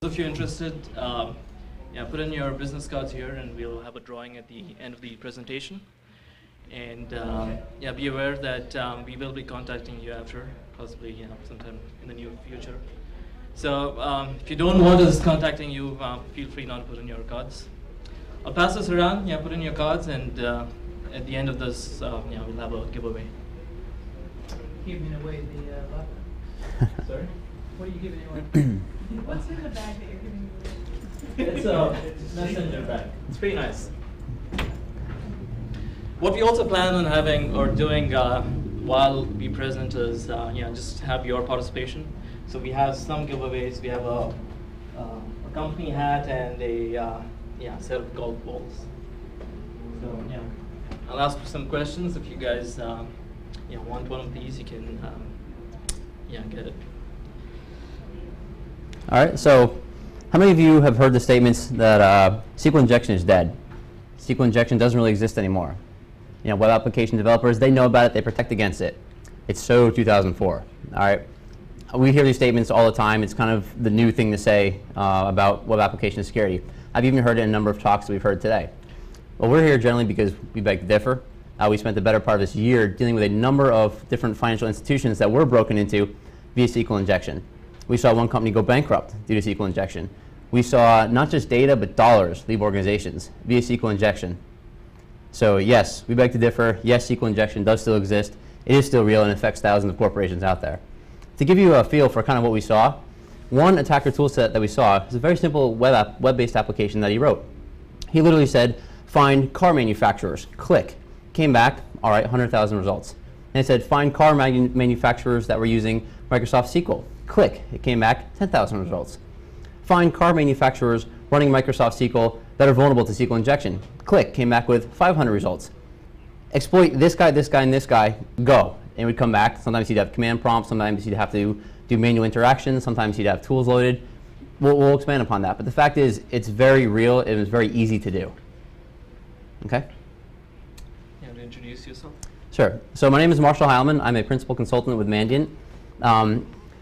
If you're interested, yeah, put in your business cards here, and we'll have a drawing at the end of the presentation. And yeah, be aware that we will be contacting you after, possibly sometime in the near future. So if you don't want us contacting you, feel free not to put in your cards. I'll pass this around. Yeah, put in your cards, and at the end of this, yeah, we'll have a giveaway. Giving away the laptop. Sorry. What are you giving away? What's in the bag that you're giving me? It's a messenger bag. It's pretty nice. What we also plan on having or doing while we present is just have your participation. So we have some giveaways. We have a company hat and a set of golf balls. So yeah, I'll ask some questions. If you guys want one of these, you can get it. All right, so how many of you have heard the statements that SQL injection is dead? SQL injection doesn't really exist anymore. Web application developers, they know about it, they protect against it. It's so 2004, all right? We hear these statements all the time. It's kind of the new thing to say about web application security. I've even heard it in a number of talks that we've heard today. Well, we're here generally because we beg to differ. We spent the better part of this year dealing with a number of different financial institutions that were broken into via SQL injection. We saw one company go bankrupt due to SQL injection. We saw not just data, but dollars leave organizations via SQL injection. So yes, we beg to differ. Yes, SQL injection does still exist. It is still real and affects thousands of corporations out there. To give you a feel for kind of what we saw, one attacker toolset that we saw is a very simple web-based application that he wrote. He literally said, find car manufacturers, click. Came back, all right, 100,000 results. And it said, find car manufacturers that were using Microsoft SQL. Click, it came back 10,000 results. Find car manufacturers running Microsoft SQL that are vulnerable to SQL injection. Click, came back with 500 results. Exploit this guy, and this guy, go. And it would come back. Sometimes you'd have command prompts, sometimes you'd have to do manual interactions, sometimes you'd have tools loaded. We'll expand upon that. But the fact is, it's very real, and it's very easy to do. Okay? You want to introduce yourself? Sure. So my name is Marshall Heilman. I'm a principal consultant with Mandiant.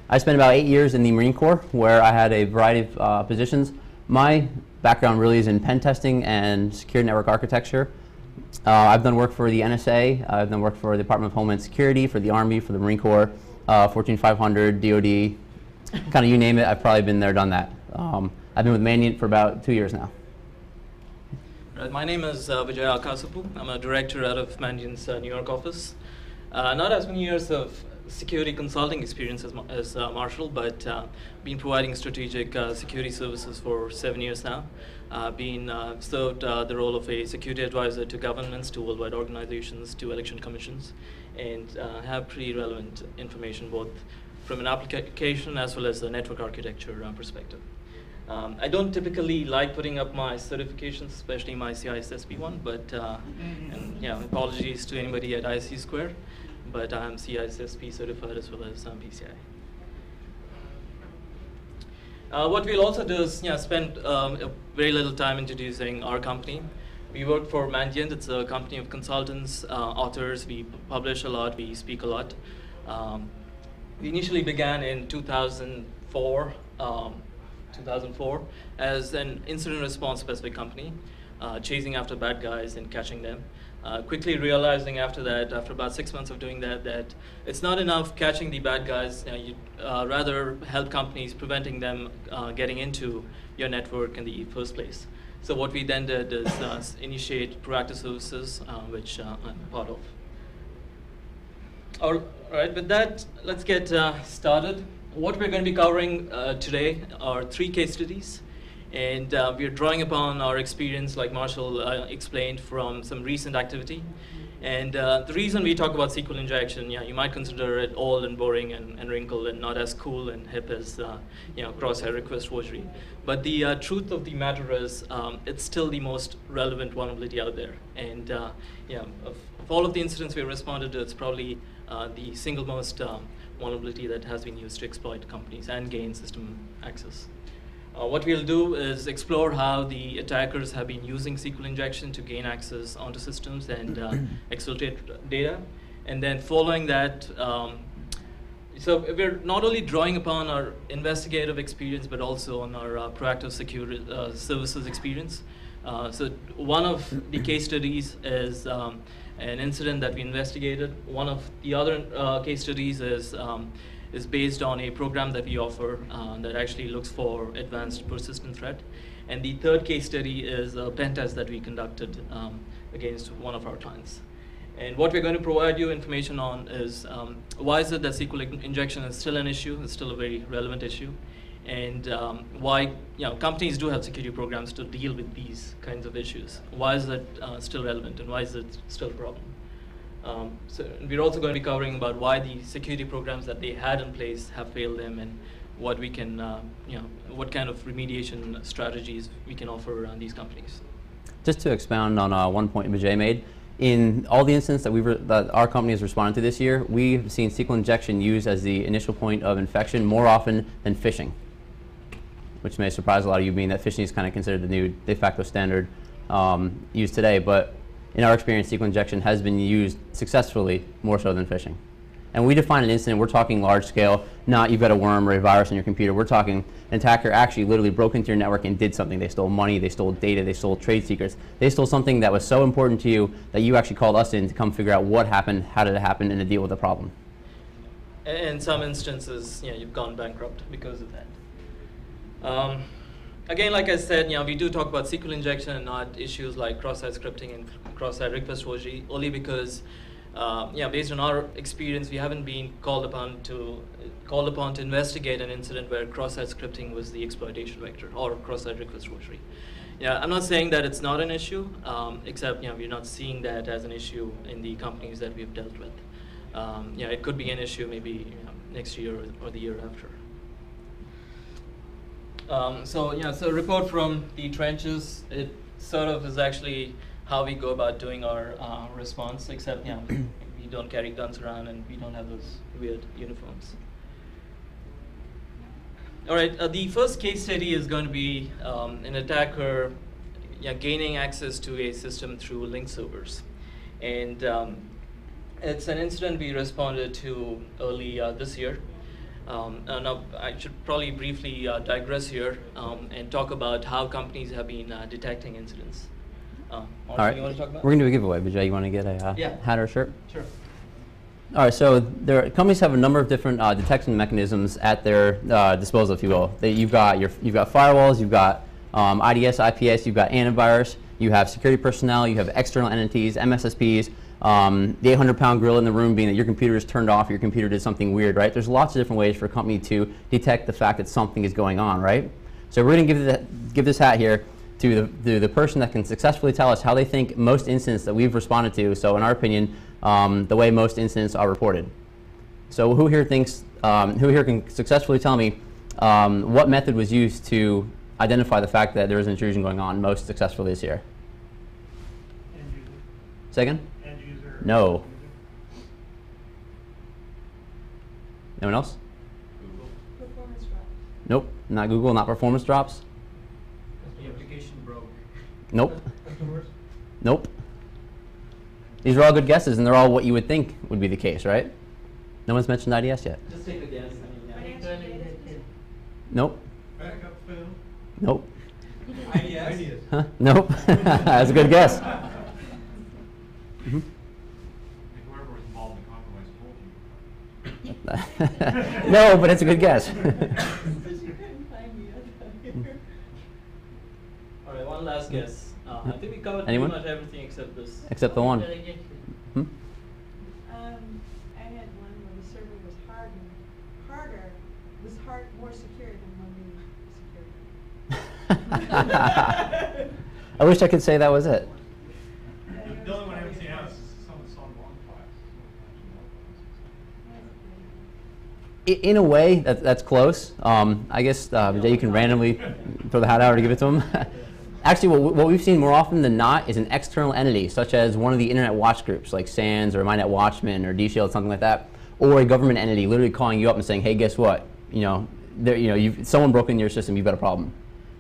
I spent about 8 years in the Marine Corps, where I had a variety of positions. My background really is in pen testing and secure network architecture. I've done work for the NSA. I've done work for the Department of Homeland Security, for the Army, for the Marine Corps, Fortune 500, DoD, kind of you name it. I've probably been there, done that. I've been with Mandiant for about 2 years now. Right, my name is Vijay Akasapu. I'm a director out of Mandiant's New York office. Not as many years of security consulting experience as Marshall, but been providing strategic security services for 7 years now. Served the role of a security advisor to governments, to worldwide organizations, to election commissions, and have pretty relevant information both from an application as well as a network architecture perspective. I don't typically like putting up my certifications, especially my CISSP one, but and apologies to anybody at ISC Square. But I'm CISSP certified as well as PCI. What we'll also do is spend very little time introducing our company. We work for Mandiant. It's a company of consultants, authors. We publish a lot. We speak a lot. We initially began in 2004 as an incident response specific company, chasing after bad guys and catching them. Quickly realizing after that, after about 6 months of doing that, that it's not enough catching the bad guys. You'd rather help companies preventing them getting into your network in the first place. So what we then did is initiate proactive services, which I'm part of. All right, with that, let's get started. What we're going to be covering today are 3 case studies. And we're drawing upon our experience, like Marshall explained, from some recent activity. And the reason we talk about SQL injection, you might consider it old and boring and wrinkled and not as cool and hip as cross-site request forgery. But the truth of the matter is, it's still the most relevant vulnerability out there. And of all of the incidents we responded to, it's probably the single most vulnerability that has been used to exploit companies and gain system access. What we'll do is explore how the attackers have been using SQL injection to gain access onto systems and exfiltrate data. And then following that, So we're not only drawing upon our investigative experience, but also on our proactive security services experience. So one of the case studies is an incident that we investigated. One of the other case studies is based on a program that we offer that actually looks for advanced persistent threat. And the third case study is a pen test that we conducted against one of our clients. And what we're going to provide you information on is why is it that SQL injection is still an issue, it's still a very relevant issue, and why companies do have security programs to deal with these kinds of issues. Why is that still relevant, and why is it still a problem? So we're also going to be covering about why the security programs that they had in place have failed them, and what we can, what kind of remediation strategies we can offer these companies. Just to expound on one point Vijay made, in all the incidents that our company has responded to this year, we've seen SQL injection used as the initial point of infection more often than phishing, which may surprise a lot of you, being that phishing is kind of considered the new de facto standard used today. But in our experience, SQL injection has been used successfully more so than phishing. And we define an incident, we're talking large scale, not you've got a worm or a virus on your computer. We're talking an attacker actually literally broke into your network and did something. They stole money, they stole data, they stole trade secrets. They stole something that was so important to you that you actually called us in to come figure out what happened, how did it happen, and to deal with the problem. In some instances, you've gone bankrupt because of that. Again, like I said, we do talk about SQL injection and not issues like cross-site scripting and cross-site request forgery, only because based on our experience, we haven't been called upon to investigate an incident where cross-site scripting was the exploitation vector or cross-site request forgery. I'm not saying that it's not an issue, except we're not seeing that as an issue in the companies that we've dealt with. It could be an issue maybe next year or the year after. So report from the trenches, it sort of is actually how we go about doing our response, except we don't carry guns around and we don't have those weird uniforms. All right, the first case study is going to be an attacker gaining access to a system through link servers. And it's an incident we responded to early this year. Now, I should probably briefly digress here and talk about how companies have been detecting incidents. All right, you want to talk about? We're going to do a giveaway. Vijay, you want to get a hat or a shirt? Sure. All right, so companies have a number of different detection mechanisms at their disposal, if you will. You've got firewalls, you've got IDS, IPS, you've got antivirus, you have security personnel, you have external entities, MSSPs, the 800-pound gorilla in the room being that your computer is turned off, your computer did something weird, right? There's lots of different ways for a company to detect the fact that something is going on, right? So we're going to give this hat here to the person that can successfully tell us how they think most incidents that we've responded to, so in our opinion, the way most incidents are reported. So who here can successfully tell me what method was used to identify the fact that there was an intrusion going on most successfully this year? End user. Second? End user. No. Anyone else? Google. Performance drop. Nope. Not Google, not performance drops. The application broke. Nope. Customers. Nope. These are all good guesses, and they're all what you would think would be the case, right? No one's mentioned IDS yet. Just take a guess. Financial data. Nope. Backup film. Nope. IDS. Huh? Nope. That's a good guess. Mhm. Whoever was involved in the compromise told you. No, but it's a good guess. Because you couldn't find me here. All right, one last guess. I think we covered Anyone? pretty much everything except this. Except the one. Hmm? I had one where the server was more secure than when we secured. I wish I could say that was it. The only one I haven't seen out is some of the song long class. In a way, that's close. I guess, Vijay, you can randomly throw the hat out or give it to him. Actually, what we've seen more often than not is an external entity, such as one of the internet watch groups, like SANS or MyNet Watchman or DShield, something like that, or a government entity literally calling you up and saying, "Hey, guess what? Someone broke into your system. You've got a problem."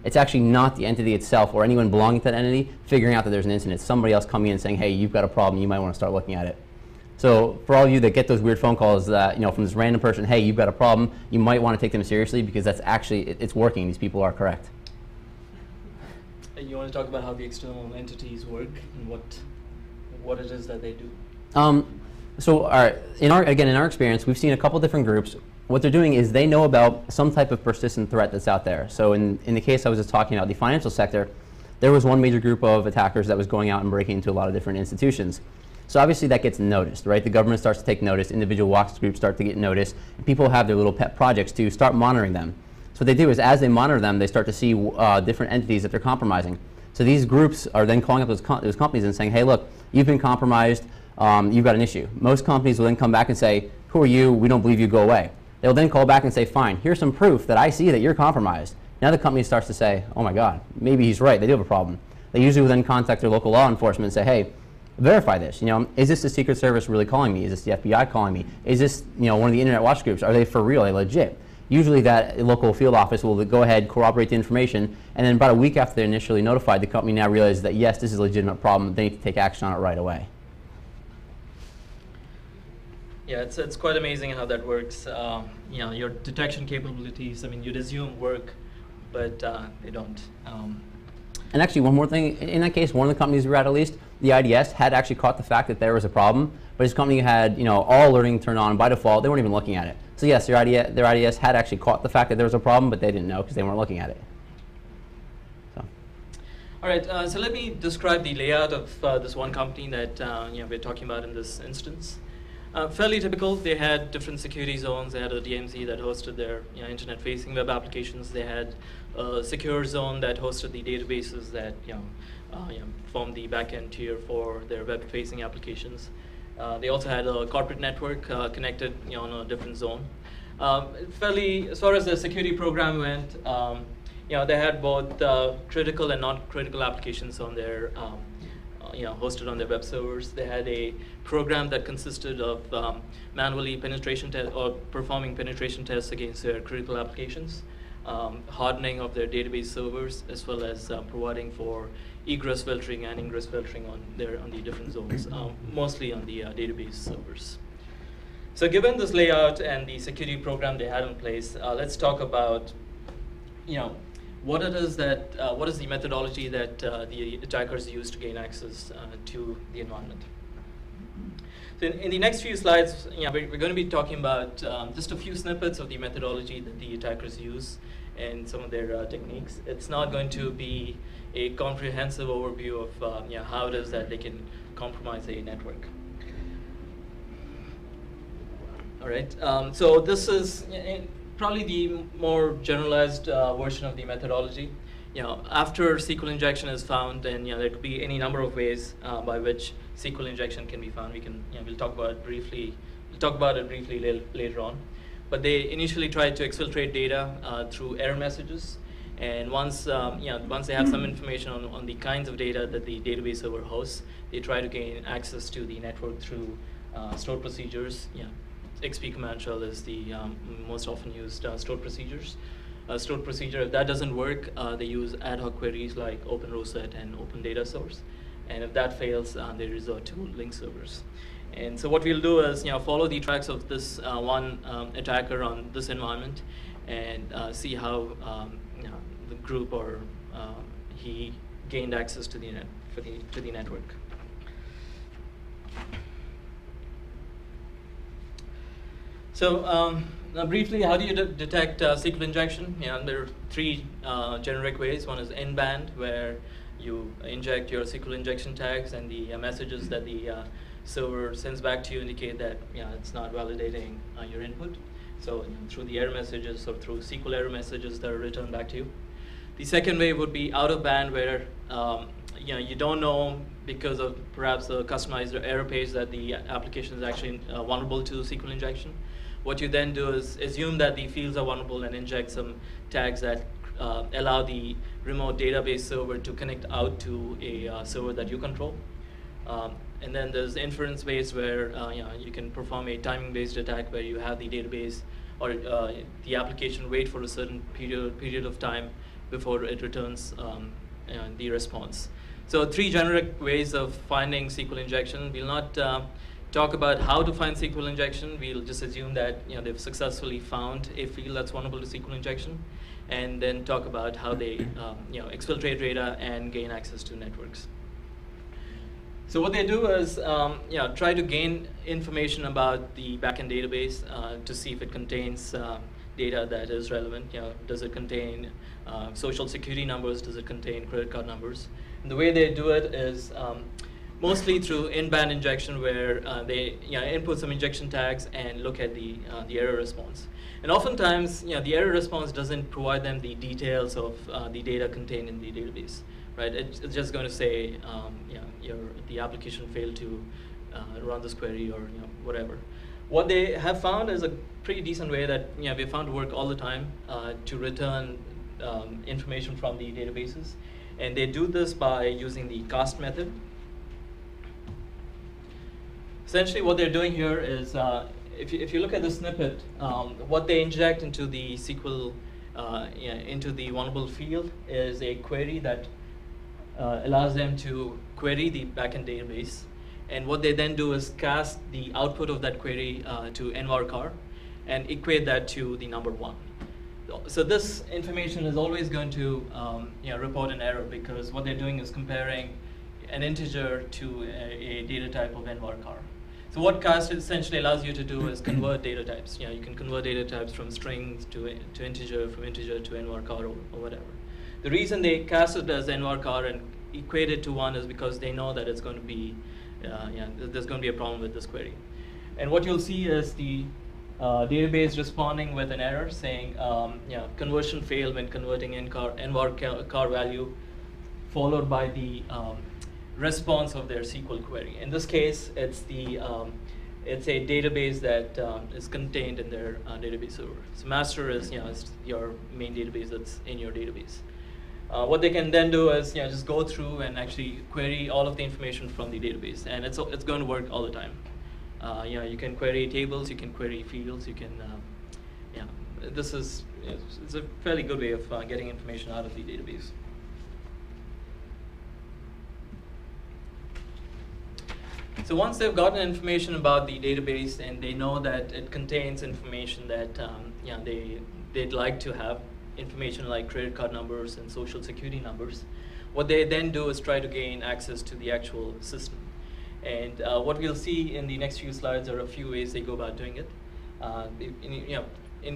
It's actually not the entity itself or anyone belonging to that entity figuring out that there's an incident. It's somebody else coming in and saying, "Hey, you've got a problem. You might want to start looking at it." So for all of you that get those weird phone calls that, from this random person, hey, you've got a problem, you might want to take them seriously because that's actually, it's working. These people are correct. And you want to talk about how the external entities work and what it is that they do? So in our experience, we've seen a couple different groups. What they're doing is they know about some type of persistent threat that's out there. So in the case I was just talking about, the financial sector, there was one major group of attackers that was going out and breaking into a lot of different institutions. So obviously that gets noticed, right? The government starts to take notice, individual watch groups start to get noticed, and people have their little pet projects to start monitoring them. So what they do is as they monitor them, they start to see different entities that they're compromising. So these groups are then calling up those companies and saying, hey, look, you've been compromised, you've got an issue. Most companies will then come back and say, who are you? We don't believe you, go away. They'll then call back and say, fine, here's some proof that I see that you're compromised. Now the company starts to say, oh my God, maybe he's right, they do have a problem. They usually will then contact their local law enforcement and say, hey, verify this. Is this the Secret Service really calling me? Is this the FBI calling me? Is this one of the internet watch groups? Are they for real? Are they legit? Usually that local field office will go ahead, corroborate the information, and then about a week after they're initially notified, the company now realizes that yes, this is a legitimate problem. They need to take action on it right away. Yeah, it's quite amazing how that works. Your detection capabilities, you'd assume work, but they don't. And actually, one more thing, in that case, one of the companies we were at least, the IDS had actually caught the fact that there was a problem, but his company had all alerting turned on by default. They weren't even looking at it. So yes, their IDS had actually caught the fact that there was a problem, but they didn't know because they weren't looking at it. So. All right, so let me describe the layout of this one company that we're talking about in this instance. Fairly typical. They had different security zones. They had a DMZ that hosted their internet-facing web applications. They had a secure zone that hosted the databases that formed the backend tier for their web-facing applications. They also had a corporate network connected on a different zone. Fairly, as far as the security program went, they had both critical and non-critical applications on their hosted on their web servers. They had a program that consisted of manually performing penetration tests against their critical applications, hardening of their database servers, as well as providing for egress filtering and ingress filtering on the different zones, mostly on the database servers. So given this layout and the security program they had in place, let's talk about what is the methodology that the attackers use to gain access to the environment. So in the next few slides, we're going to be talking about just a few snippets of the methodology that the attackers use and some of their techniques. It's not going to be a comprehensive overview of how it is that they can compromise a network. All right, so this is probably the more generalized version of the methodology. After SQL injection is found, and there could be any number of ways by which SQL injection can be found. We'll talk about it briefly. We'll talk about it briefly later on. But they initially tried to exfiltrate data through error messages, and once they have some information on the kinds of data that the database server hosts, they try to gain access to the network through stored procedures. XP command shell is the most often used stored procedures. Stored procedure, if that doesn't work, they use ad-hoc queries like OPENROWSET and OPENDATASET. And if that fails, they resort to link servers. And so what we'll do is follow the tracks of this one attacker on this environment and see how the group or he gained access to the network. So now briefly, how do you detect SQL injection? There are three generic ways. One is in-band, where you inject your SQL injection tags, and the messages that the server sends back to you indicate that it's not validating your input. So through the error messages or through SQL error messages that are returned back to you. The second way would be out-of-band, where you don't know because of perhaps a customized error page that the application is actually vulnerable to SQL injection. What you then do is assume that the fields are vulnerable and inject some tags that allow the remote database server to connect out to a server that you control. And then there's inference-based, where you can perform a timing-based attack where you have the database or the application wait for a certain period of time before it returns the response. So three generic ways of finding SQL injection. We'll not talk about how to find SQL injection. We'll just assume that they've successfully found a field that's vulnerable to SQL injection, and then talk about how they exfiltrate data and gain access to networks. So what they do is try to gain information about the backend database to see if it contains data that is relevant. Does it contain social security numbers? Does it contain credit card numbers? And the way they do it is mostly through in-band injection, where they input some injection tags and look at the error response. And oftentimes, the error response doesn't provide them the details of the data contained in the database. Right? It's just going to say, the application failed to run this query, or whatever. What they have found is a pretty decent way that we found to work all the time to return information from the databases, and they do this by using the cast method. Essentially, what they're doing here is, if you look at the snippet, what they inject into the SQL into the vulnerable field is a query that allows them to query the backend database, and what they then do is cast the output of that query to nvarchar and equate that to the number 1. So this information is always going to report an error, because what they're doing is comparing an integer to a data type of nvarchar. So what cast essentially allows you to do is convert data types. You can convert data types from strings to integer, from integer to nvarchar, or whatever. The reason they cast it as nvarchar and equate it to 1 is because they know that it's going to be, there's going to be a problem with this query. And what you'll see is the database responding with an error saying, conversion failed when converting nvarchar value, followed by the response of their SQL query. In this case, it's a database that is contained in their database server. So master is is your main database that's in your database. What they can then do is just go through and actually query all of the information from the database, and it's going to work all the time. You can query tables, you can query fields, you can this is it's a fairly good way of getting information out of the database. So once they've gotten information about the database and they know that it contains information that they'd like to have, information like credit card numbers and social security numbers, what they then do is try to gain access to the actual system. And what we'll see in the next few slides are a few ways they go about doing it.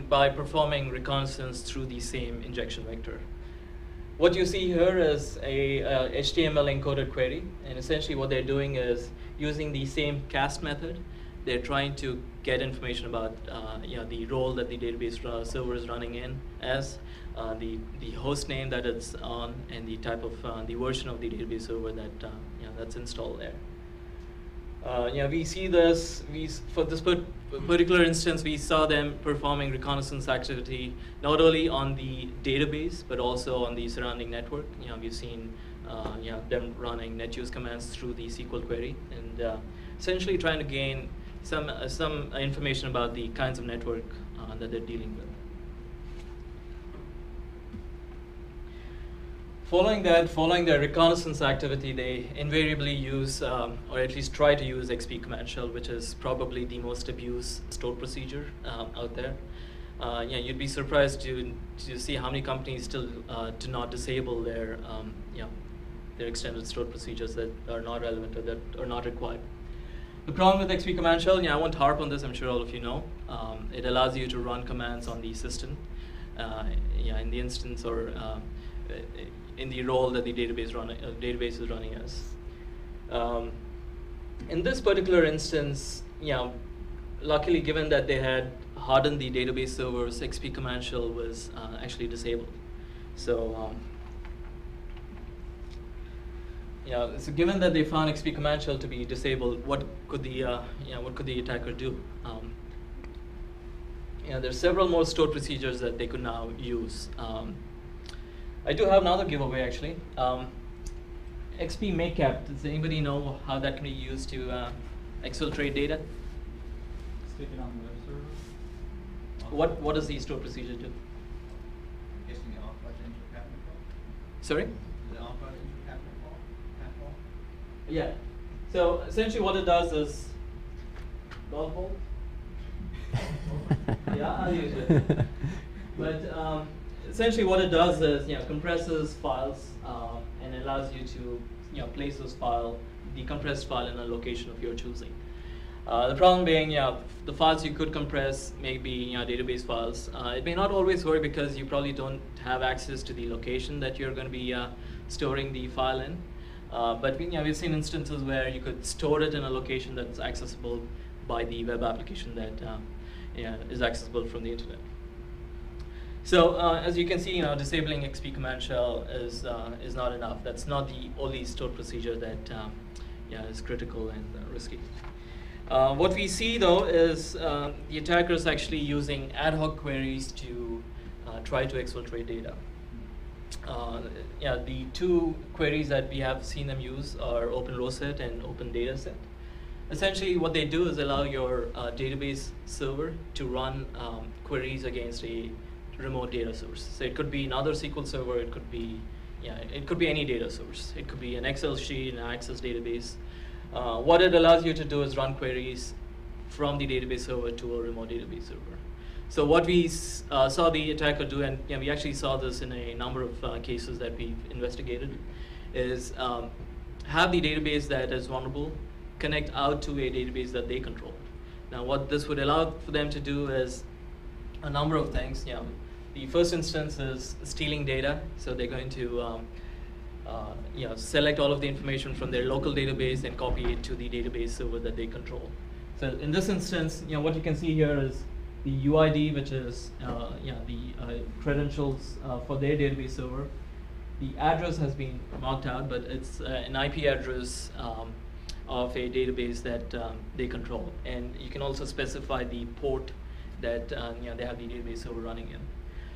By performing reconnaissance through the same injection vector. What you see here is a HTML encoded query, and essentially what they're doing is using the same cast method. They're trying to get information about the role that the database server is running in as, the host name that it's on, and the type of the version of the database server that that's installed there. We see this. For this particular instance, we saw them performing reconnaissance activity not only on the database but also on the surrounding network. We've seen them running net use commands through the SQL query and essentially trying to gain some information about the kinds of network that they're dealing with. Following their reconnaissance activity, they invariably use, or at least try to use, XP command shell, which is probably the most abused stored procedure out there. You'd be surprised to see how many companies still do not disable their extended stored procedures that are not relevant or that are not required. The problem with XP command shell, I won't harp on this. I'm sure all of you know. It allows you to run commands on the system, in the instance or in the role that the database is running as. In this particular instance, luckily, given that they had hardened the database servers, XP command shell was actually disabled. So, so given that they found XP command shell to be disabled, what could the attacker do? There's several more stored procedures that they could now use. I do have another giveaway actually. XP makecap. Does anybody know how that can be used to exfiltrate data? Stick it on the web server. What does the stored procedure do? Guessing the off-byte into a cabinet call? Sorry? The off-byte into a cabinet call? Yeah. So essentially what it does is golf ball? Yeah, I'll use it. But essentially what it does is, compresses files and allows you to, place the compressed file in a location of your choosing. The problem being, the files you could compress may be database files. It may not always work because you probably don't have access to the location that you're going to be storing the file in. But we've seen instances where you could store it in a location that's accessible by the web application that is accessible from the internet. So as you can see, disabling XP command shell is not enough. That's not the only stored procedure that is critical and risky. What we see though is the attackers actually using ad hoc queries to try to exfiltrate data. The two queries that we have seen them use are OPENROWSET and OPENDATASET. Essentially what they do is allow your database server to run queries against a remote data source. So it could be another SQL server, it could be any data source. It could be an Excel sheet, an Access database. What it allows you to do is run queries from the database server to a remote database server. So what we saw the attacker do, and we actually saw this in a number of cases that we've investigated, is have the database that is vulnerable connect out to a database that they control. Now what this would allow for them to do is a number of things. The first instance is stealing data. So they're going to select all of the information from their local database and copy it to the database server that they control. So in this instance, what you can see here is the UID, which is the credentials for their database server. The address has been marked out, but it's an IP address of a database that they control. And you can also specify the port that they have the database server running in.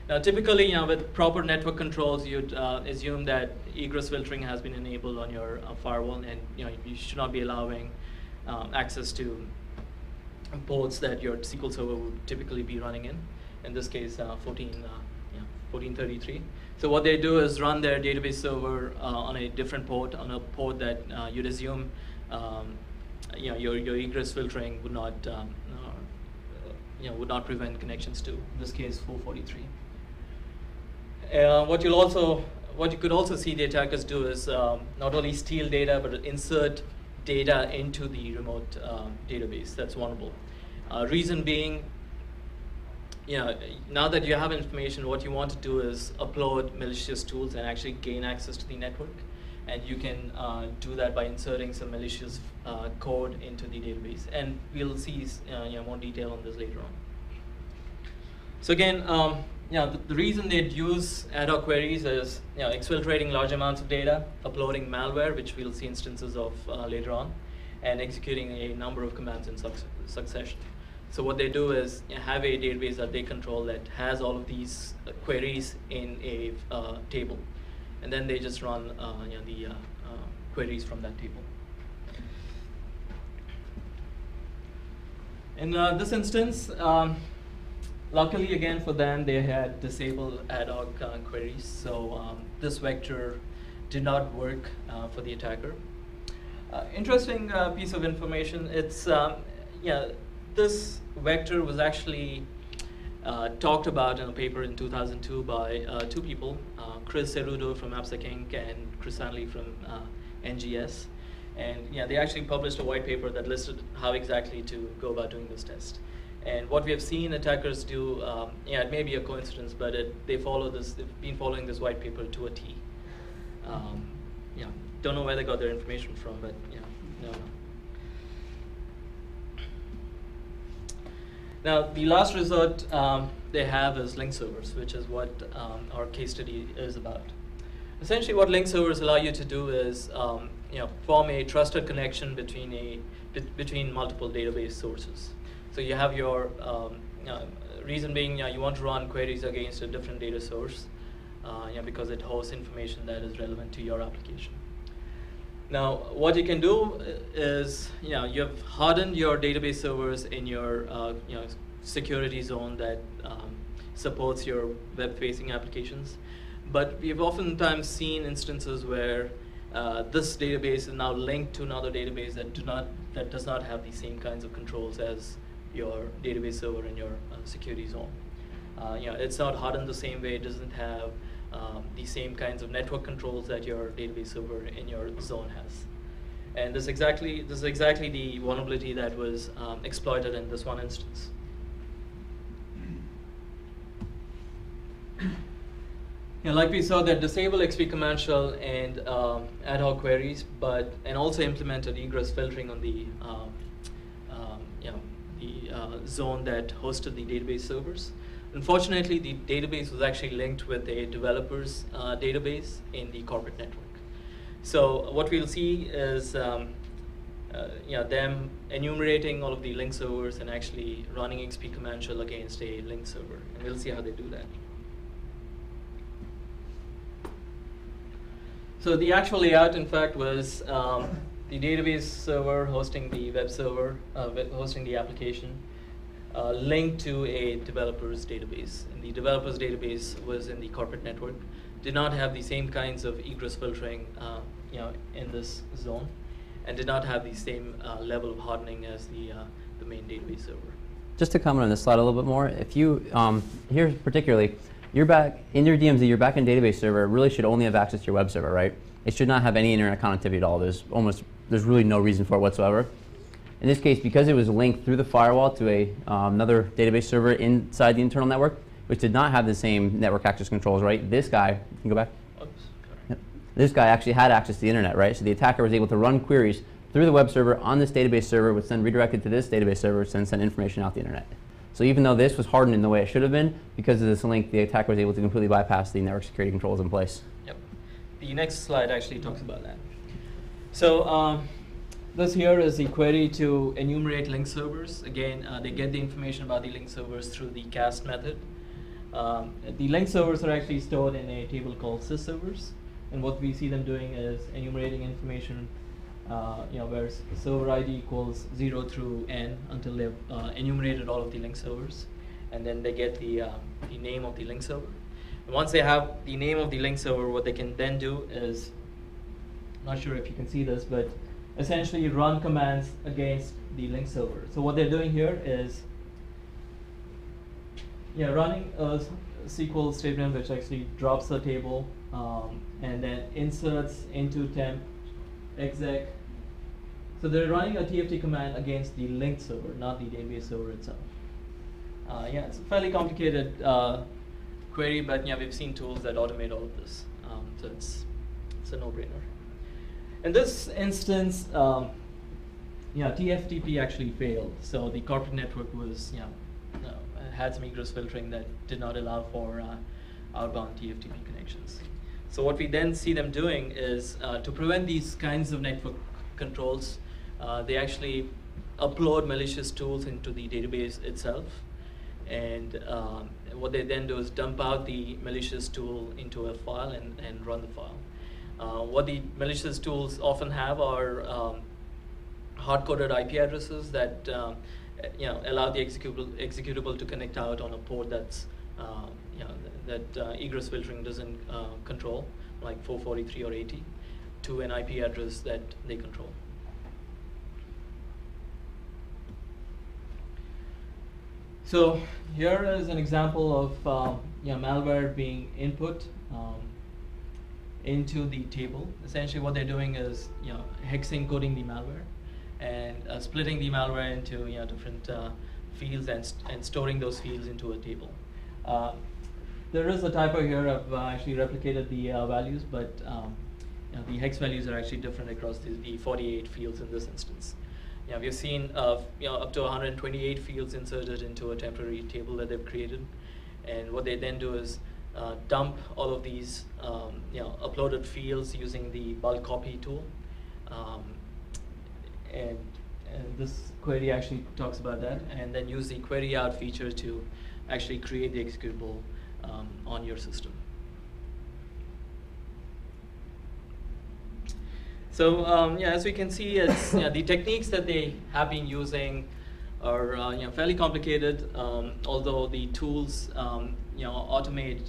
Now, typically, with proper network controls, you'd assume that egress filtering has been enabled on your firewall, and you should not be allowing access to ports that your SQL server would typically be running in. In this case, 1433. So what they do is run their database server on a different port, on a port that you'd assume your egress filtering would not prevent connections to. In this case, 443. What you could also see the attackers do is not only steal data, but insert data into the remote database that's vulnerable. Reason being, now that you have information, what you want to do is upload malicious tools and actually gain access to the network. And you can do that by inserting some malicious code into the database. And we'll see more detail on this later on. So again, the reason they'd use ad hoc queries is exfiltrating large amounts of data, uploading malware, which we'll see instances of later on, and executing a number of commands in succession. So what they do is have a database that they control that has all of these queries in a table, and then they just run the queries from that table. In this instance, luckily again for them, they had disabled ad hoc queries, so this vector did not work for the attacker. Interesting piece of information. It's this vector was actually talked about in a paper in 2002 by two people, Chris Cerudo from AppSec Inc. and Chris Hanley from NGS. And they actually published a white paper that listed how exactly to go about doing this test. And what we have seen attackers do, it may be a coincidence, but they've been following this white paper to a T. Don't know where they got their information from, but no. Now, the last resort they have is link servers, which is what our case study is about. Essentially, what link servers allow you to do is form a trusted connection between multiple database sources. So you have your reason being you want to run queries against a different data source because it hosts information that is relevant to your application. Now, what you can do is you have hardened your database servers in your security zone that supports your web-facing applications. But we've oftentimes seen instances where this database is now linked to another database that do not that does not have the same kinds of controls as your database server in your security zone. It's not hardened the same way. It doesn't have the same kinds of network controls that your database server in your zone has. And this is exactly the vulnerability that was exploited in this one instance. Like we saw, that disable XP command shell and ad hoc queries, and also implemented egress filtering on the zone that hosted the database servers. Unfortunately, the database was actually linked with a developer's database in the corporate network. So what we'll see is them enumerating all of the link servers and actually running XP command shell against a link server. And we'll see how they do that. So the actual layout, in fact, was the database server hosting the web server, hosting the application, linked to a developer's database. And the developer's database was in the corporate network. Did not have the same kinds of egress filtering in this zone, and did not have the same level of hardening as the main database server. Just to comment on this slide a little bit more, if you, here particularly, you're back in your DMZ, your backend database server really should only have access to your web server, right? It should not have any internet connectivity at all. There's really no reason for it whatsoever. In this case, because it was linked through the firewall to another database server inside the internal network, which did not have the same network access controls, right? This guy, you can go back? Oops. Yep. This guy actually had access to the internet, right? So the attacker was able to run queries through the web server on this database server, which then redirected to this database server, which then sent information out the internet. So even though this was hardened in the way it should have been, because of this link, the attacker was able to completely bypass the network security controls in place. Yep. The next slide actually talks about that. So this here is the query to enumerate link servers. Again, they get the information about the link servers through the cast method. The link servers are actually stored in a table called sysservers. And what we see them doing is enumerating information where server ID equals 0 through n until they've enumerated all of the link servers. And then they get the name of the link server. And once they have the name of the link server, what they can then do is, not sure if you can see this, but essentially run commands against the link server. So what they're doing here is running a SQL statement which actually drops the table and then inserts into temp exec. So they're running a TFT command against the linked server, not the database server itself. It's a fairly complicated query, but we've seen tools that automate all of this. So it's a no-brainer. In this instance, TFTP actually failed. So the corporate network was, had some egress filtering that did not allow for outbound TFTP connections. So what we then see them doing is, to prevent these kinds of network controls, they actually upload malicious tools into the database itself. And what they then do is dump out the malicious tool into a file and run the file. What the malicious tools often have are hard-coded IP addresses that allow the executable to connect out on a port that's that egress filtering doesn't control, like 443 or 80, to an IP address that they control. So here is an example of malware being input into the table. Essentially, what they're doing is hex encoding the malware and splitting the malware into different fields and storing those fields into a table. There is a typo here. I've actually replicated the values, but the hex values are actually different across the 48 fields in this instance. We've seen up to 128 fields inserted into a temporary table that they've created, and what they then do is dump all of these uploaded fields using the bulk copy tool, and this query actually talks about that, and then use the query out feature to actually create the executable on your system. So as we can see, it's, the techniques that they have been using are fairly complicated, although the tools automate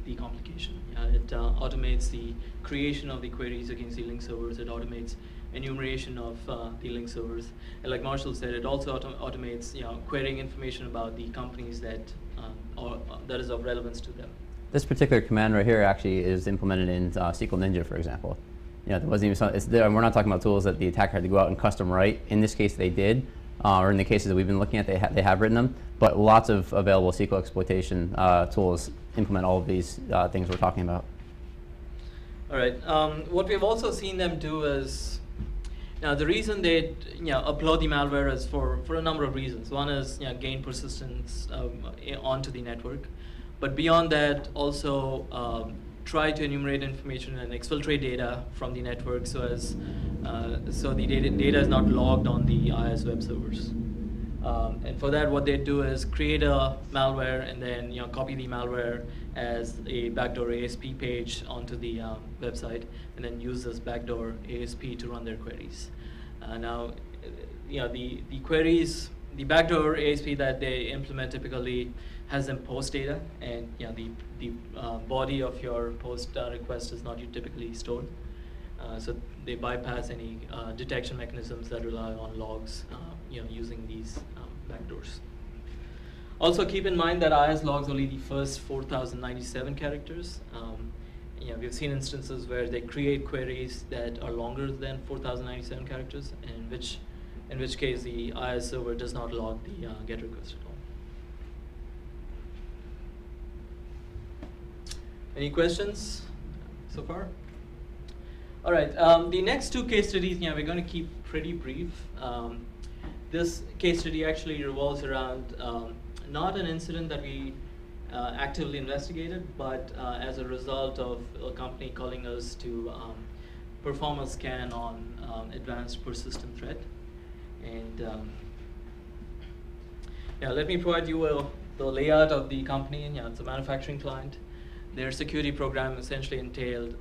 the complication. It automates the creation of the queries against the link servers. It automates enumeration of the link servers. And like Marshall said, it also automates querying information about the companies that that is of relevance to them. This particular command right here actually is implemented in SQL Ninja, for example. There wasn't even we're not talking about tools that the attacker had to go out and custom write. In this case, they did, or in the cases that we've been looking at, they have written them. But lots of available SQL exploitation tools implement all of these things we're talking about. All right. What we've also seen them do is, now the reason they upload the malware is for a number of reasons. One is gain persistence onto the network, but beyond that, also try to enumerate information and exfiltrate data from the network so the data is not logged on the IIS web servers. And for that, what they do is create a malware and then copy the malware as a backdoor ASP page onto the website, and then use this backdoor ASP to run their queries. Now, the queries, the backdoor ASP that they implement typically has them post data, and the body of your post request is not typically stored. So they bypass any detection mechanisms that rely on logs, using these backdoors. Also keep in mind that IIS logs only the first 4,097 characters. We've seen instances where they create queries that are longer than 4,097 characters, in which case the IIS server does not log the GET request at all. Any questions so far? All right, the next two case studies, we're going to keep pretty brief. This case study actually revolves around not an incident that we actively investigated, but as a result of a company calling us to perform a scan on advanced persistent threat. And let me provide you the layout of the company. It's a manufacturing client. Their security program essentially entailed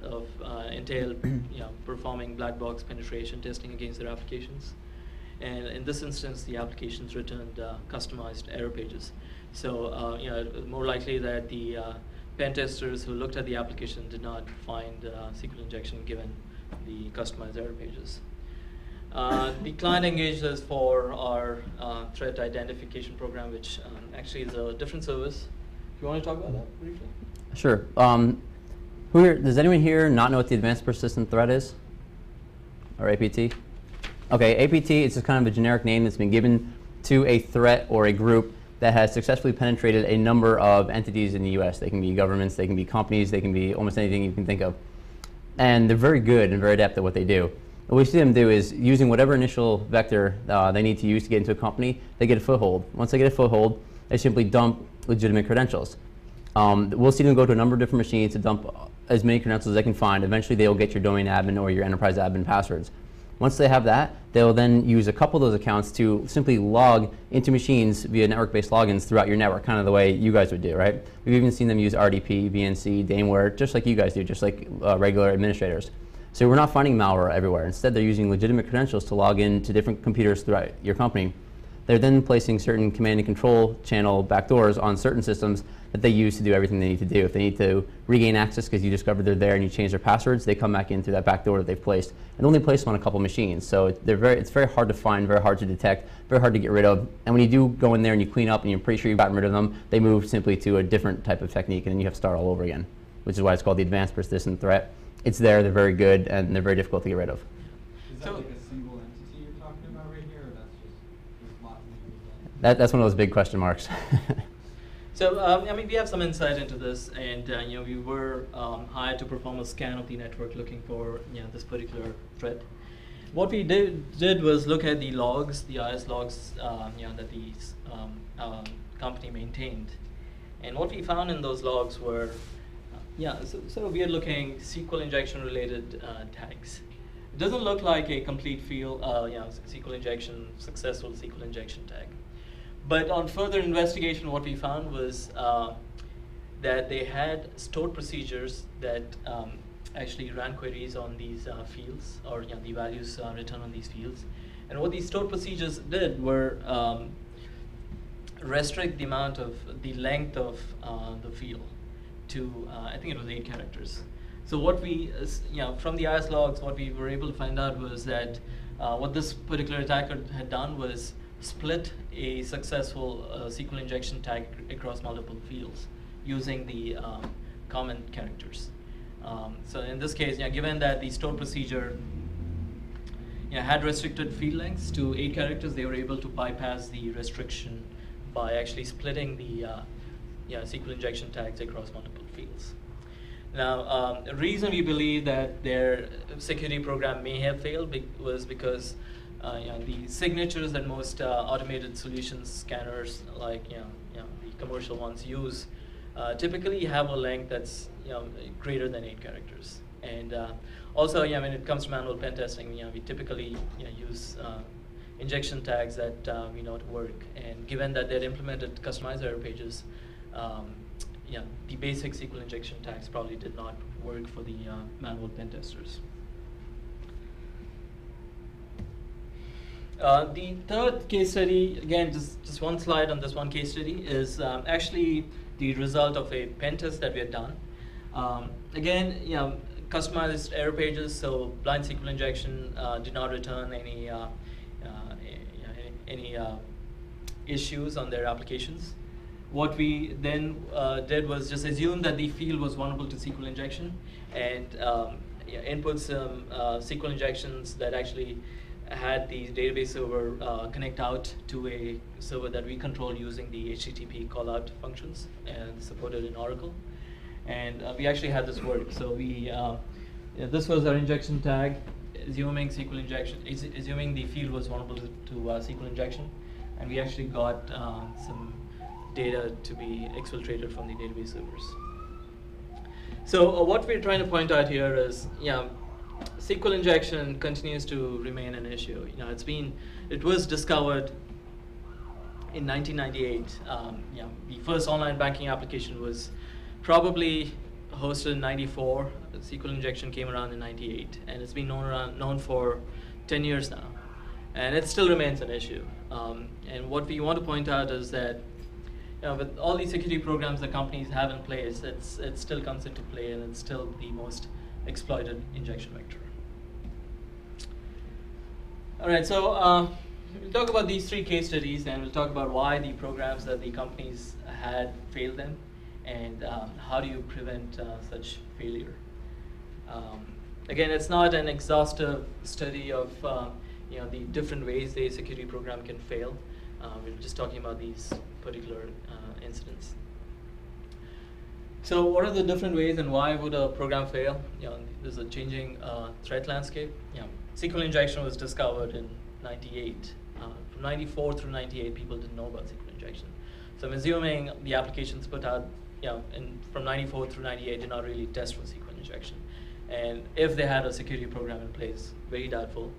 performing black box penetration testing against their applications. And in this instance, the applications returned customized error pages. So more likely that the pen testers who looked at the application did not find SQL injection given the customized error pages. The client engaged us for our threat identification program, which actually is a different service. Do you want to talk about that briefly? Sure. Does anyone here not know what the Advanced Persistent Threat is? Or APT? Okay, APT is just kind of a generic name that's been given to a threat or a group that has successfully penetrated a number of entities in the US. They can be governments, they can be companies, they can be almost anything you can think of. And they're very good and very adept at what they do. What we see them do is using whatever initial vector they need to use to get into a company, they get a foothold. Once they get a foothold, they simply dump legitimate credentials. We'll see them go to a number of different machines to dump as many credentials as they can find. Eventually, they'll get your domain admin or your enterprise admin passwords. Once they have that, they'll then use a couple of those accounts to simply log into machines via network-based logins throughout your network, kind of the way you guys would do, right? We've even seen them use RDP, VNC, Dameware, just like you guys do, just like regular administrators. So we're not finding malware everywhere. Instead, they're using legitimate credentials to log into different computers throughout your company. They're then placing certain command and control channel backdoors on certain systems that they use to do everything they need to do. If they need to regain access because you discovered they're there and you change their passwords, they come back in through that backdoor that they've placed, and only place them on a couple machines. So it's very hard to find, very hard to detect, very hard to get rid of. And when you do go in there and you clean up and you're pretty sure you've gotten rid of them, they move simply to a different type of technique, and then you have to start all over again, which is why it's called the Advanced Persistent Threat. It's there, they're very good, and they're very difficult to get rid of. Is that like a single entity you're talking about right here, or that's just lots of people? That's one of those big question marks. So, I mean, we have some insight into this, and we were hired to perform a scan of the network looking for this particular threat. What we did was look at the logs, the IIS logs that the company maintained, and what we found in those logs were sort of weird-looking SQL injection-related tags. It doesn't look like a complete field, SQL injection, successful SQL injection tag. But on further investigation, what we found was that they had stored procedures that actually ran queries on these fields, or the values returned on these fields. And what these stored procedures did were restrict the length of the field to, I think it was 8 characters. So what we, from the IS logs, what we were able to find out was that what this particular attacker had done was split a successful SQL injection tag across multiple fields using the comment characters. So in this case, given that the store procedure had restricted field lengths to 8 characters, they were able to bypass the restriction by actually splitting the SQL injection tags across multiple fields. Now, the reason we believe that their security program may have failed was because the signatures that most automated solutions scanners, like the commercial ones, use typically have a length that's greater than 8 characters. And also, when it comes to manual pen testing, we typically use injection tags that we know to work. And given that they'd implemented customized error pages, the basic SQL injection tags probably did not work for the manual pen testers. The third case study, again, just one slide on this one case study, is actually the result of a pen test that we had done. Again, customized error pages, so blind SQL injection did not return any issues on their applications. What we then did was just assume that the field was vulnerable to SQL injection and input some SQL injections that actually had the database server connect out to a server that we control using the HTTP callout functions and supported in Oracle. And we actually had this work. So we, this was our injection tag, assuming SQL injection, assuming the field was vulnerable to SQL injection, and we actually got some data to be exfiltrated from the database servers. So what we're trying to point out here is, SQL injection continues to remain an issue. It was discovered in 1998. The first online banking application was probably hosted in 94. SQL injection came around in 98, and it's been known for 10 years now, and it still remains an issue. And what we want to point out is that with all these security programs that companies have in place, it still comes into play, and it's still the most exploited injection vector. All right, so we'll talk about these 3 case studies, and we'll talk about why the programs that the companies had failed them, and how do you prevent such failure. Again, it's not an exhaustive study of the different ways the security program can fail. We're just talking about these particular incidents. So what are the different ways and why would a program fail? There's a changing threat landscape. SQL injection was discovered in 98. From 94 through 98, people didn't know about SQL injection. So I'm assuming the applications put out from 94 through 98 did not really test for SQL injection. And if they had a security program in place, very doubtful,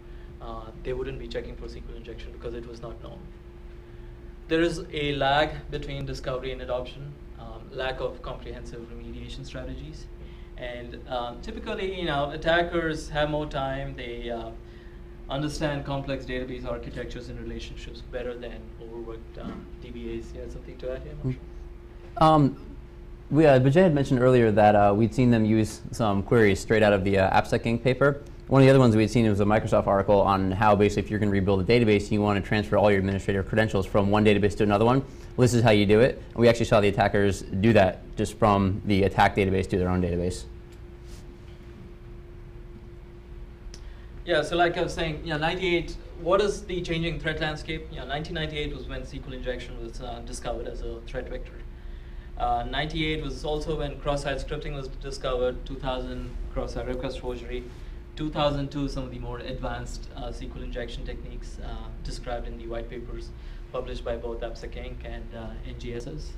they wouldn't be checking for SQL injection because it was not known. There is a lag between discovery and adoption, lack of comprehensive remediation strategies. And typically, attackers have more time. They understand complex database architectures and relationships better than overworked DBAs. You had something to add here, Marshall? Vijay had mentioned earlier that we'd seen them use some queries straight out of the AppSec Inc. paper. One of the other ones we'd seen was a Microsoft article on how basically if you're going to rebuild a database, you want to transfer all your administrator credentials from one database to another one. Well, this is how you do it. And we actually saw the attackers do that just from the attack database to their own database. Yeah, so like I was saying, 98, what is the changing threat landscape? 1998 was when SQL injection was discovered as a threat vector. 98 was also when cross-site scripting was discovered, 2000 cross-site request forgery, 2002 some of the more advanced SQL injection techniques described in the white papers published by both AppSec Inc. and NGSS,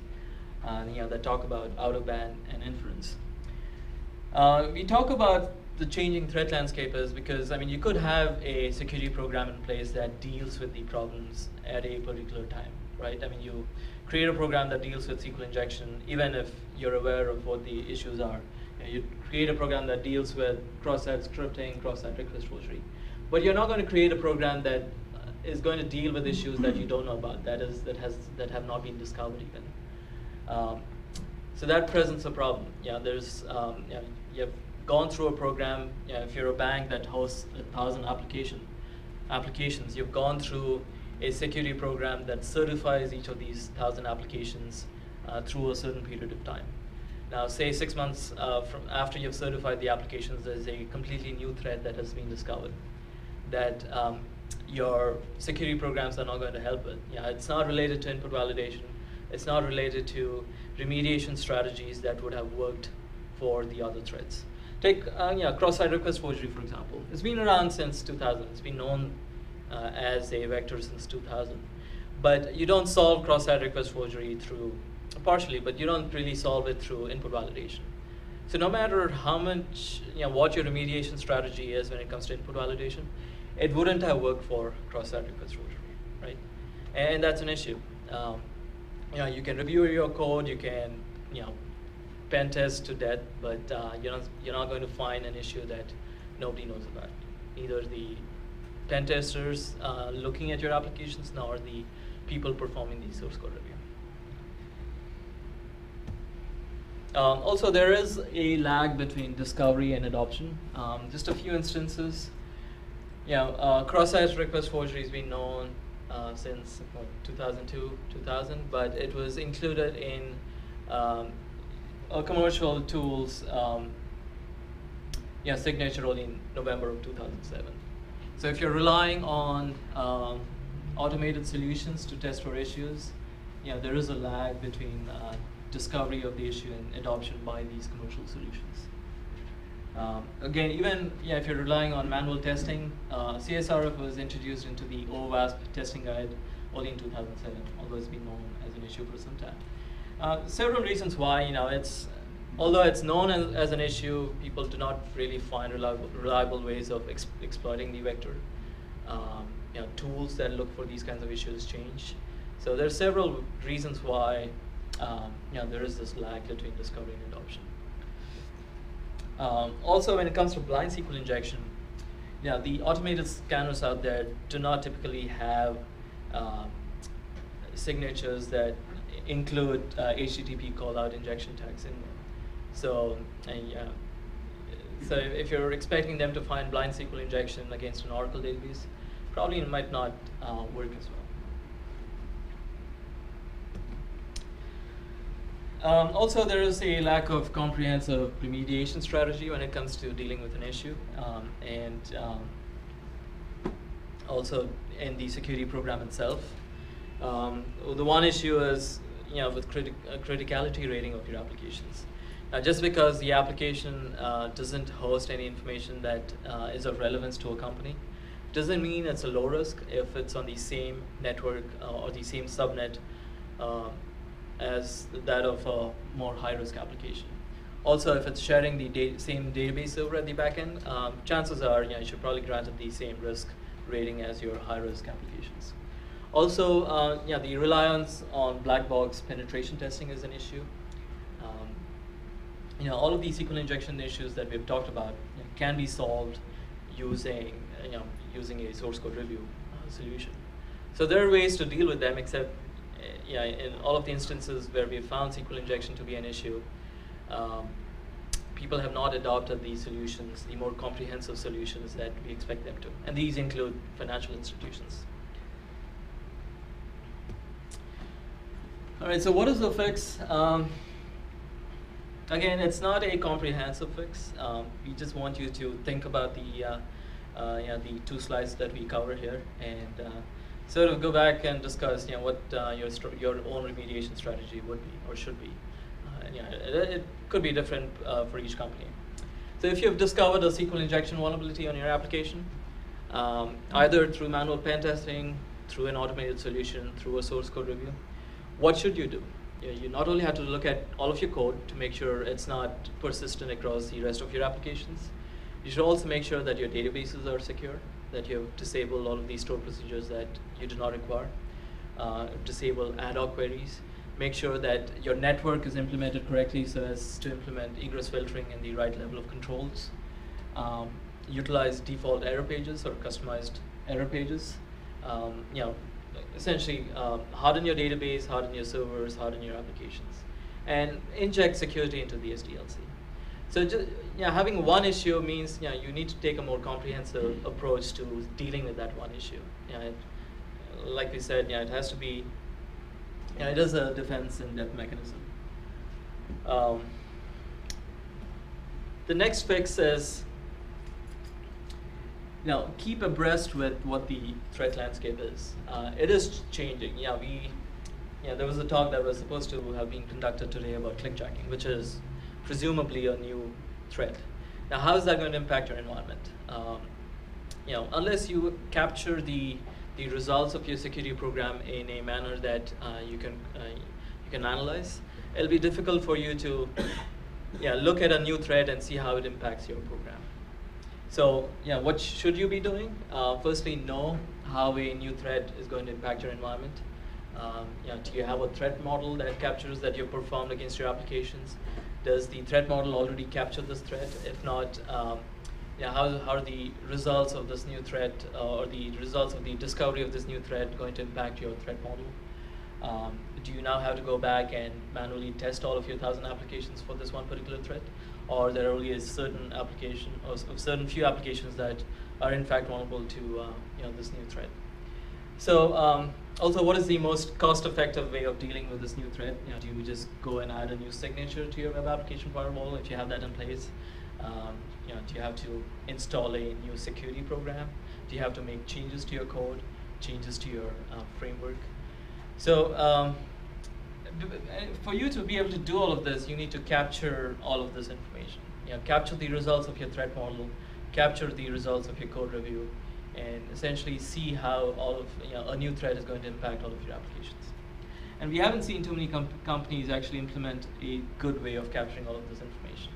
that talk about out-of-band and inference. We talk about the changing threat landscape is because, you could have a security program in place that deals with the problems at a particular time, right? You create a program that deals with SQL injection, even if you're aware of what the issues are. You create a program that deals with cross-site scripting, cross-site request forgery. But you're not going to create a program that is going to deal with issues that you don't know about, that have not been discovered even. So that presents a problem. There's you have gone through a program. If you're a bank that hosts 1,000 applications, you've gone through a security program that certifies each of these 1,000 applications through a certain period of time. Now, say 6 months from after you've certified the applications, there's a completely new threat that has been discovered that your security programs are not going to help with. It's not related to input validation. It's not related to remediation strategies that would have worked for the other threats. Take cross-site request forgery, for example. It's been around since 2000. It's been known as a vector since 2000. But you don't solve cross-site request forgery through, partially, but you don't really solve it through input validation. So no matter how much, what your remediation strategy is when it comes to input validation, it wouldn't have worked for cross-site request forgery, right? And that's an issue. You can review your code, you can, pen test to death, but you're not going to find an issue that nobody knows about. Neither the pen testers looking at your applications, nor the people performing the source code review. Also, there is a lag between discovery and adoption. Just a few instances. Cross-site request forgery has been known since 2002, 2000, but it was included in commercial tools signature only in November of 2007. So if you're relying on automated solutions to test for issues, there is a lag between discovery of the issue and adoption by these commercial solutions. Again, even if you're relying on manual testing, CSRF was introduced into the Owasp testing guide only in 2007, although it's been known as an issue for some time. Several reasons why, although it's known as an issue, people do not really find reliable ways of exploiting the vector. Tools that look for these kinds of issues change. So there are several reasons why there is this lag between discovery and adoption. Also, when it comes to blind SQL injection, the automated scanners out there do not typically have signatures that include HTTP callout injection tags in them. So, so if you're expecting them to find blind SQL injection against an Oracle database, probably it might not work as well. Also, there is a lack of comprehensive remediation strategy when it comes to dealing with an issue, and also in the security program itself. The one issue is, with criticality rating of your applications. Just because the application doesn't host any information that is of relevance to a company, doesn't mean it's a low risk if it's on the same network or the same subnet as that of a more high-risk application. Also, if it's sharing the same database server at the back end, chances are you should probably grant it the same risk rating as your high-risk applications. Also, the reliance on black box penetration testing is an issue. All of these SQL injection issues that we've talked about can be solved using a source code review solution. So there are ways to deal with them, except in all of the instances where we found SQL injection to be an issue, people have not adopted these solutions, the more comprehensive solutions that we expect them to. And these include financial institutions. All right, so what is the fix? Again, it's not a comprehensive fix. We just want you to think about the 2 slides that we cover here, and sort of go back and discuss what your own remediation strategy would be or should be. It could be different for each company. So if you've discovered a SQL injection vulnerability on your application, either through manual pen testing, through an automated solution, through a source code review, what should you do? You not only have to look at all of your code to make sure it's not persistent across the rest of your applications, you should also make sure that your databases are secure, that you have disabled all of these stored procedures that you do not require, disable ad-hoc queries, make sure that your network is implemented correctly so as to implement egress filtering and the right level of controls, utilize default error pages or customized error pages, essentially harden your database, harden your servers, harden your applications, and inject security into the SDLC. So just, having one issue means you need to take a more comprehensive approach to dealing with that one issue. Like we said, it has to be, it is a defense in depth mechanism. The next fix is, keep abreast with what the threat landscape is. It is changing. There was a talk that was supposed to have been conducted today about clickjacking, which is presumably a new threat. Now, how is that going to impact your environment? Unless you capture the results of your security program in a manner that you can analyze, it'll be difficult for you to look at a new threat and see how it impacts your program. So what should you be doing? Firstly, know how a new threat is going to impact your environment. Do you have a threat model that captures that you've performed against your applications? Does the threat model already capture this threat? If not, how are the results of this new threat or the results of the discovery of this new threat going to impact your threat model? Do you now have to go back and manually test all of your 1,000 applications for this one particular threat? Or there only is certain application or certain few applications that are in fact vulnerable to this new threat? So also, what is the most cost-effective way of dealing with this new threat? Do you just go and add a new signature to your web application firewall if you have that in place? Do you have to install a new security program? Do you have to make changes to your code, changes to your framework? So for you to be able to do all of this, you need to capture all of this information. Capture the results of your threat model, capture the results of your code review, and essentially see how all of a new threat is going to impact all of your applications. And we haven't seen too many companies actually implement a good way of capturing all of this information.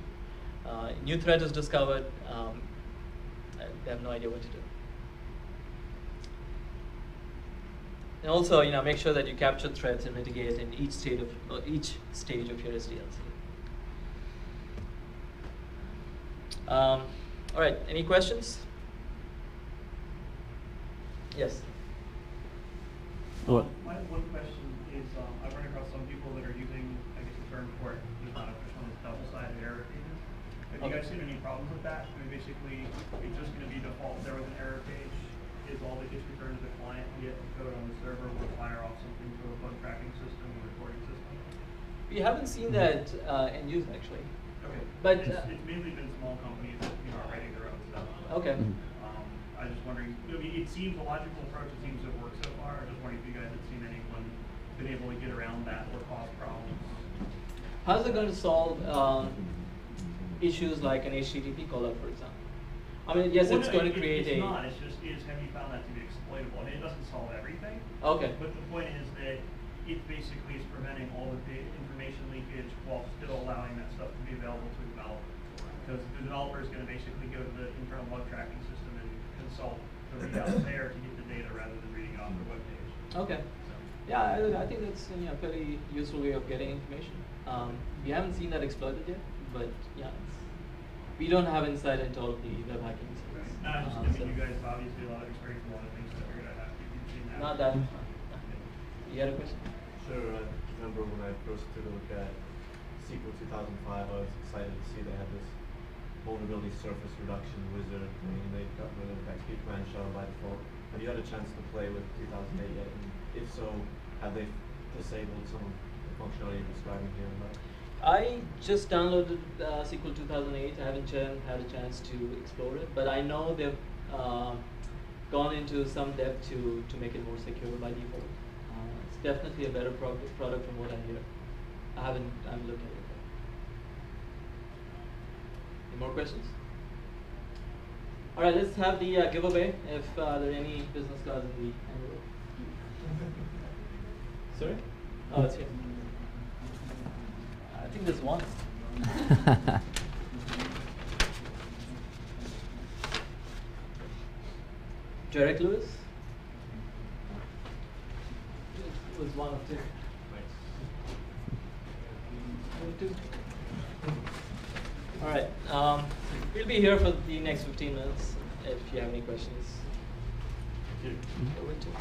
New threat is discovered, they have no idea what to do. And also, make sure that you capture threats and mitigate in each stage of your SDLC. All right, any questions? Yes. What? My one question is, I've run across some people that are using, I guess the term for it is not official, is double-sided error pages. Have you guys seen any problems with that? I mean, basically, it's just going to be default. There was an error page. Is all that gets returned to the client, yet the code on the server will fire off something to a bug tracking system or recording system? We haven't seen that in use actually. Okay. But it's mainly been small companies that are writing their own stuff. Okay. I was just wondering, it seems a logical approach. It seems to have worked so far. I was just wondering if you guys had seen anyone been able to get around that or cause problems. How's it going to solve issues like an HTTP callout, for example? I mean, yes, it's going to create it's not. It's just, have you found that to be exploitable? I mean, it doesn't solve everything. Okay. But the point is that it basically is preventing all of the information leakage while still allowing that stuff to be available to the developer. Because the developer is going to basically go to the internal bug tracking system and consult the readout there to get the data rather than reading it off the web page. Okay. So. Yeah, I think that's a fairly useful way of getting information. We haven't seen that exploited yet, but yeah, we don't have insight into all of the web hacking systems. I mean, you guys have obviously a lot of experience in a lot of things that we're going to have. You've seen that. Not that. You had a question? Sure. I remember when I first took a look at SQL 2005, I was excited to see they had this vulnerability surface reduction wizard. I mean, they got rid of XP command shell by default. Have you had a chance to play with 2008 yet? And if so, have they disabled some of the functionality you're describing here? I just downloaded SQL 2008. I haven't had a chance to explore it, but I know they've gone into some depth to make it more secure by default. It's definitely a better product from what I hear. I haven't looked at it. Any more questions? All right, let's have the giveaway if there are any business cards in the envelope. Sorry? Oh, it's here. I think there's one. Jarek Lewis? It was one of two. Two. All right. We'll be here for the next 15 minutes if you have any questions. Over to you.